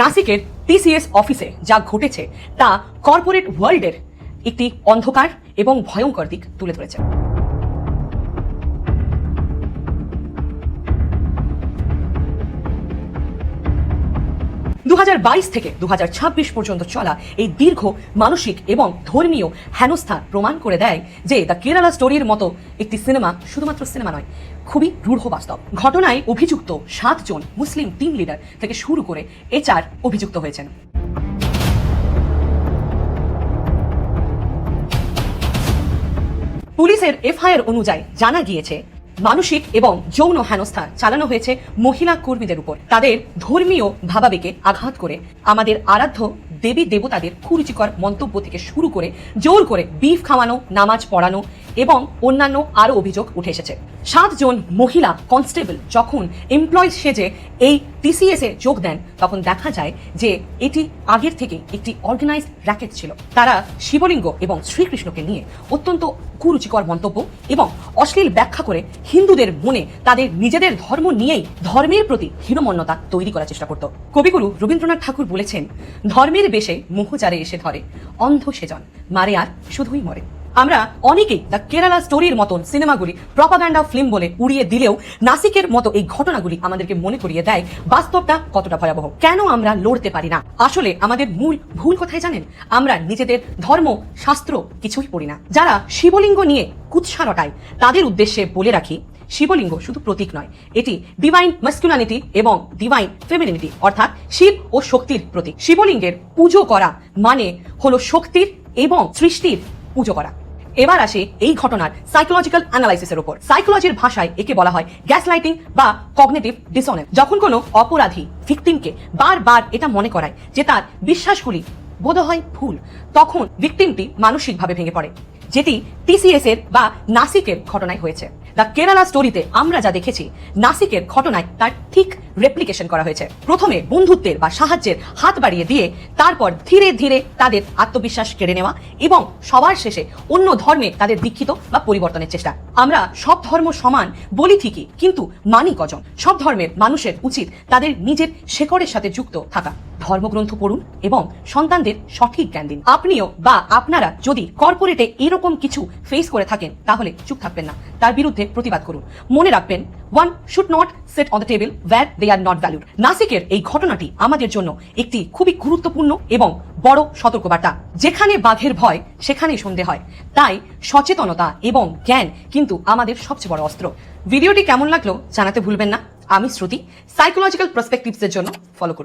নাসিকের TCS অফিসে যা ঘটেছে তা কর্পোরেট ওয়ার্ল্ডের একটি অন্ধকার এবং ভয়ঙ্কর দিক তুলে ধরেছে। দু থেকে 2026 পর্যন্ত চলা এই দীর্ঘ মানসিক এবং ধর্মীয় হেনস্থা প্রমাণ করে দেয় যে দ্য কেরালা স্টোরির মতো একটি সিনেমা শুধুমাত্র সিনেমা নয়, খুবই রূঢ় বাস্তব। ঘটনায় অভিযুক্ত 7 জন মুসলিম টিম লিডার থেকে শুরু করে HR অভিযুক্ত হয়েছেন। পুলিশের FIR অনুযায়ী জানা গিয়েছে মানসিক এবং যৌন হেনস্থা চালানো হয়েছে মহিলা কর্মীদের উপর। তাদের ধর্মীয় ভাবাবেগে আঘাত করে আমাদের আরাধ্য দেবী দেবতাদের কুরুচিকর মন্তব্য থেকে শুরু করে জোর করে বিফ খাওয়ানো, নামাজ পড়ানো এবং অন্যান্য আরও অভিযোগ উঠে এসেছে। 7 জন মহিলা কনস্টেবল যখন এমপ্লয়িজ সেজে এই TCS এ যোগ দেন তখন দেখা যায় যে এটি আগের থেকে একটি অর্গানাইজড র্যাকেট ছিল। তারা শিবলিঙ্গ এবং শ্রীকৃষ্ণকে নিয়ে অত্যন্ত কুরুচিকর মন্তব্য এবং অশ্লীল ব্যাখ্যা করে হিন্দুদের মনে তাদের নিজেদের ধর্ম নিয়েই ধর্মের প্রতি হীনমন্যতা তৈরি করার চেষ্টা করত। কবিগুরু রবীন্দ্রনাথ ঠাকুর বলেছেন, ধর্মের বেশে মোহচারে এসে ধরে, অন্ধ সেজন মারে আর শুধুই মরে। আমরা অনেকেই দ্য কেরালা স্টোরির মতন সিনেমাগুলি প্রপাগান্ডা ফিল্ম বলে উড়িয়ে দিলেও নাসিকের মতো এই ঘটনাগুলি আমাদেরকে মনে করিয়ে দেয় বাস্তবটা কতটা ভয়াবহ। কেন আমরা লড়তে পারি না? আসলে আমাদের মূল ভুল কোথায় জানেন? আমরা নিজেদের ধর্ম শাস্ত্র কিছুই পড়ি না। যারা শিবলিঙ্গ নিয়ে কুৎসা রটায় তাদের উদ্দেশ্যে বলে রাখি, শিবলিঙ্গ শুধু প্রতীক নয়, এটি ডিভাইন মাস্কুলিনিটি এবং ডিভাইন ফেমিনিটি অর্থাৎ শিব ও শক্তির প্রতীক। শিবলিঙ্গের পুজো করা মানে হলো শক্তির এবং সৃষ্টির পুজো করা। এবার আসে এই ঘটনার সাইকোলজিক্যাল অ্যানালাইসিসের উপর। সাইকোলজির ভাষায় একে বলা হয় গ্যাসলাইটিং বা কগনিটিভ ডিসঅনেন্স। যখন কোনো অপরাধী ভিকটিমকে বারবার এটা মনে করায় যে তার বিশ্বাসগুলি বোধহয় ভুল, তখন ভিকটিমটি মানসিকভাবে ভেঙে পড়ে, যেটি TCS এর বা নাসিকের ঘটনায় হয়েছে। দ্য কেরালা স্টোরিতে আমরা যা দেখেছি, নাসিকের ঘটনায় তার ঠিক রেপ্লিকেশন করা হয়েছে। প্রথমে বন্ধুত্বের বা সাহায্যের হাত বাড়িয়ে দিয়ে তারপর ধীরে ধীরে তাদের আত্মবিশ্বাস কেড়ে নেওয়া এবং সবার শেষে অন্য ধর্মে তাদের দীক্ষিত বা পরিবর্তনের চেষ্টা। আমরা সব ধর্ম সমান বলি ঠিকই, কিন্তু মানি কজন? সব ধর্মের মানুষের উচিত তাদের নিজের শেকড়ের সাথে যুক্ত থাকা। ধর্মগ্রন্থ পড়ুন এবং সন্তানদের সঠিক জ্ঞান দিন। আপনিও বা আপনারা যদি কর্পোরেটে এরকম কিছু ফেস করে থাকেন তাহলে চুপ থাকবেন না, তার বিরুদ্ধে প্রতিবাদ করুন। মনে রাখবেন, one should not sit on the table where they are not valued। নাসিকের এই ঘটনাটি আমাদের জন্য একটি খুবই গুরুত্বপূর্ণ এবং বড় সতর্কবার্তা। যেখানে বাঘের ভয় সেখানেই সন্ধে হয়, তাই সচেতনতা এবং জ্ঞান কিন্তু আমাদের সবচেয়ে বড় অস্ত্র। ভিডিওটি কেমন লাগলো জানাতে ভুলবেন না। আমি শ্রুতি, সাইকোলজিক্যাল পার্সপেক্টিভস এর জন্য ফলো করুন।